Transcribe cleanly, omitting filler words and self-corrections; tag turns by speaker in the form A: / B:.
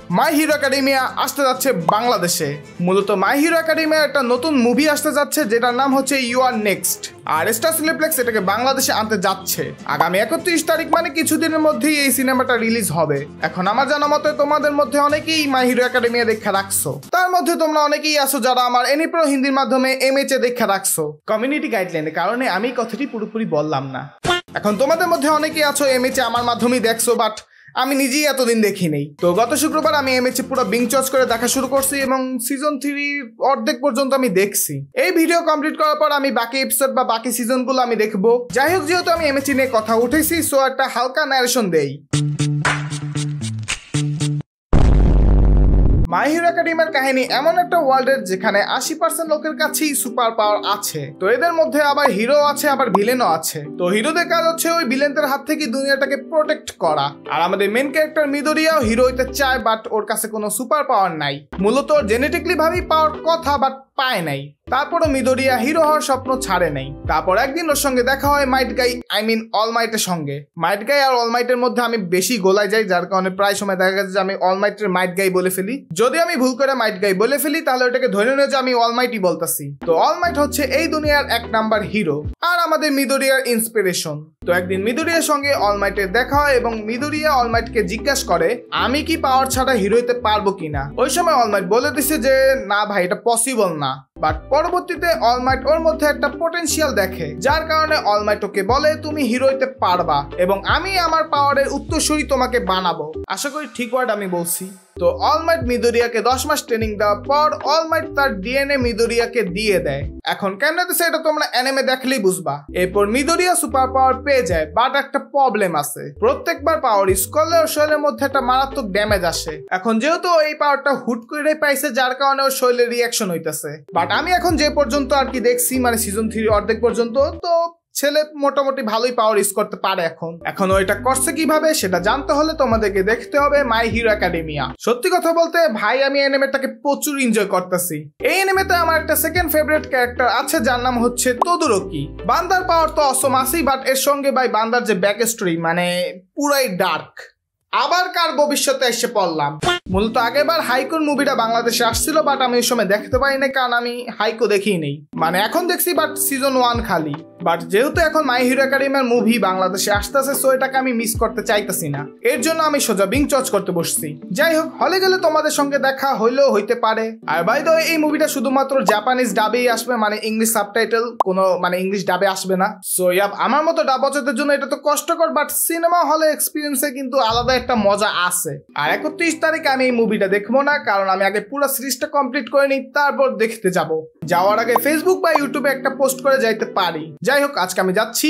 A: মাই hero academia আসতে যাচ্ছে বাংলাদেশে। মূলত মাই হিরো একাডেমিয়া একটা নতুন মুভি আসতে যাচ্ছে যেটার নাম হচ্ছে ইউ আর নেক্সট। আর স্টার সিনেপ্লেক্স এটাকে বাংলাদেশে আনতে যাচ্ছে আগামী 31 তারিখ, মানে কিছুদিনের মধ্যেই এই সিনেমাটা রিলিজ হবে। এখন আমার জানা মতে তোমাদের মধ্যে অনেকেই মাই হিরো একাডেমিয়া দেখা রাখছো, তার মধ্যে তোমরা অনেকেই আছো যারা আমার এনিপ্রো হিন্দির মাধ্যমে এমএচএ দেখা রাখছো। কমিউনিটি গাইডলাইনের কারণে আমি কথাটি পুরোপুরি বললাম না। এখন তোমাদের মধ্যে অনেকেই আছো এমএচএ আমার মাধ্যমেই দেখছো, বাট আমি নিজেই এতদিন দেখি নেই। তো গত শুক্রবার আমি এমএচএ পুরো বিঞ্জ ওয়াচ করে দেখা শুরু করছি এবং সিজন 3 অর্ধেক পর্যন্ত আমি দেখছি। এই ভিডিও কমপ্লিট করার পর আমি বাকি এপিসোড বা বাকি সিজনগুলো আমি দেখবো। যাই হোক, যেহেতু আমি এমএচএ নিয়ে কথা উঠেছি, সো একটা হালকা ন্যারেশন দেই। মাই হিরো একাডেমিয়ার কাহিনী এমন একটা ওয়ার্ল্ডের যেখানে 80% লোকের কাছেই সুপার পাওয়ার আছে। তো এদের মধ্যে আবার হিরো আছে, আবার ভিলেনও আছে। তো হিরোদের কাজ হচ্ছে ওই ভিলেনদের হাত থেকে দুনিয়াটাকে প্রোটেক্ট করা। আর আমাদের মেন ক্যারেক্টার মিদোরিয়াও হিরো হইতে চায়, বাট ওর কাছে কোনো সুপার পাওয়ার নাই। মূলত জেনেটিকলি ভাবেই পাওয়ার কথা, বাট পায় নাই। তারপরও মিদোরিয়া হিরো হওয়ার স্বপ্ন ছাড়ে নাই। তারপর একদিন ওর সঙ্গে দেখা হয় মাইট গাই, অলমাইটের সঙ্গে। মাইট গাই আর অলমাইটের মধ্যে আমি বেশি গোলায় যাই, যার কারণে প্রায় সময় দেখা গেছে যে আমি অলমাইটের মাইট গাই বলে ফেলি। যদি আমি ভুল করে মাইট গাই বলে ফেলি তাহলে ওটাকে ধরে নিয়ে যে আমি অলমাইটই বলতাছি। তো অলমাইট হচ্ছে এই দুনিয়ার 1 নাম্বার হিরো আর আমাদের মিদোরিয়ার ইন্সপিরেশন। তো একদিন মিদোরিয়ার সঙ্গে অলমাইটের দেখা হয় এবং মিদোরিয়া অলমাইটকে জিজ্ঞাসা করে আমি কি পাওয়ার ছাড়া হিরো হতে পারবো কিনা। ওই সময় অলমাইট বলে দিছে যে না ভাই, এটা পসিবল না। বাট পরবর্তীতে অলমাইট ওর মধ্যে একটা পটেনশিয়াল দেখে, যার কারণে অলমাইট ওকে বলে তুমি হিরো হতে পারবা এবং আমি আমার পাওয়ারের উত্তরসূরি তোমাকে বানাবো। আশা করি ঠিক ওয়ার্ড আমি বলছি। তো অলমাইট মিদোরিয়াকে 10 মাস ট্রেনিং দেওয়ার পর অলমাইট তার ডিএনএ মিদোরিয়াকে দিয়ে দেয়। এখন কেন দিছে এটা তোমরা অ্যানিমে দেখলেই বুঝবা। এরপর মিদোরিয়া সুপার পাওয়ার পেয়ে যায়, বাট একটা প্রবলেম আছে। প্রত্যেকবার পাওয়ার ইউজ করলে ওর শরীরের মধ্যে একটা মারাত্মক ড্যামেজ আসে। এখন যেহেতু এই পাওয়ারটা হুট করে পাইছে, যার কারণে ওর শরীরে রিয়াকশন হইতেছে। বাট আমি এখন যে পর্যন্ত আর কি দেখছি, মানে সিজন 3 অর্ধেক পর্যন্ত, তো ছেলে মোটামুটি ভালোই পাওয়ার ইউজ করতে পারে। এখন ওইটা করছে কিভাবে সেটা জানতে হলে তোমাদেরকে দেখতে হবে মাই হিরো একাডেমিয়া। সত্যি কথা বলতে ভাই, আমি অ্যানিমেটাকে প্রচুর এনজয় করতেছি। এই অ্যানিমেতে আমার একটা সেকেন্ড ফেভারিট ক্যারেক্টার আছে যার নাম হচ্ছে তোদুরকি। বান্দার পাওয়ার তো অসম আছেই, বাট এর সঙ্গে ভাই বান্দার যে ব্যাক স্টোরি মানে পুরাই ডার্ক। আবার কার ভবিষ্যতে এসে পড়লাম। মূলত আগেরবার হাইকোর মুভিটা বাংলাদেশে আসছিল, বাট আমি ওই সময় দেখতে পারি নাই, কারণ আমি হাইকো দেখিই নেই। মানে এখন দেখছি, বাট সিজন 1 খালি। বাট যেহেতু এখন মাই হিরো একাডেমিয়ার মুভি বাংলাদেশে আসতেছে, সো এটাকে আমি মিস করতে চাইতেছি না। এর জন্য আমি সোজা বিঞ্জ ওয়াচ করতে বসছি। যাই হোক, হলে গেলে তোমাদের সঙ্গে দেখা হইলেও হইতে পারে। আর বাই দ্য ওয়ে, এই মুভিটা শুধুমাত্র জাপানিজ ডাবেই আসবে, মানে ইংলিশ সাবটাইটেল, কোনো মানে ইংলিশ ডাবে আসবে না। সো আমার মতো ডাব ওয়াচারদের জন্য এটা তো কষ্টকর, বাট সিনেমা হলে এক্সপিরিয়েন্সে কিন্তু আলাদা একটা মজা আছে। আর 31 তারিখে আমি এই মুভিটা দেখবো না, কারণ আমি আগে পুরো সিরিজটা কমপ্লিট করে নিই, তারপর দেখতে যাব। যাওয়ার আগে ফেসবুক বা ইউটিউবে একটা পোস্ট করে যাইতে পারি। যাই হোক, আজকে আমি যাচ্ছি।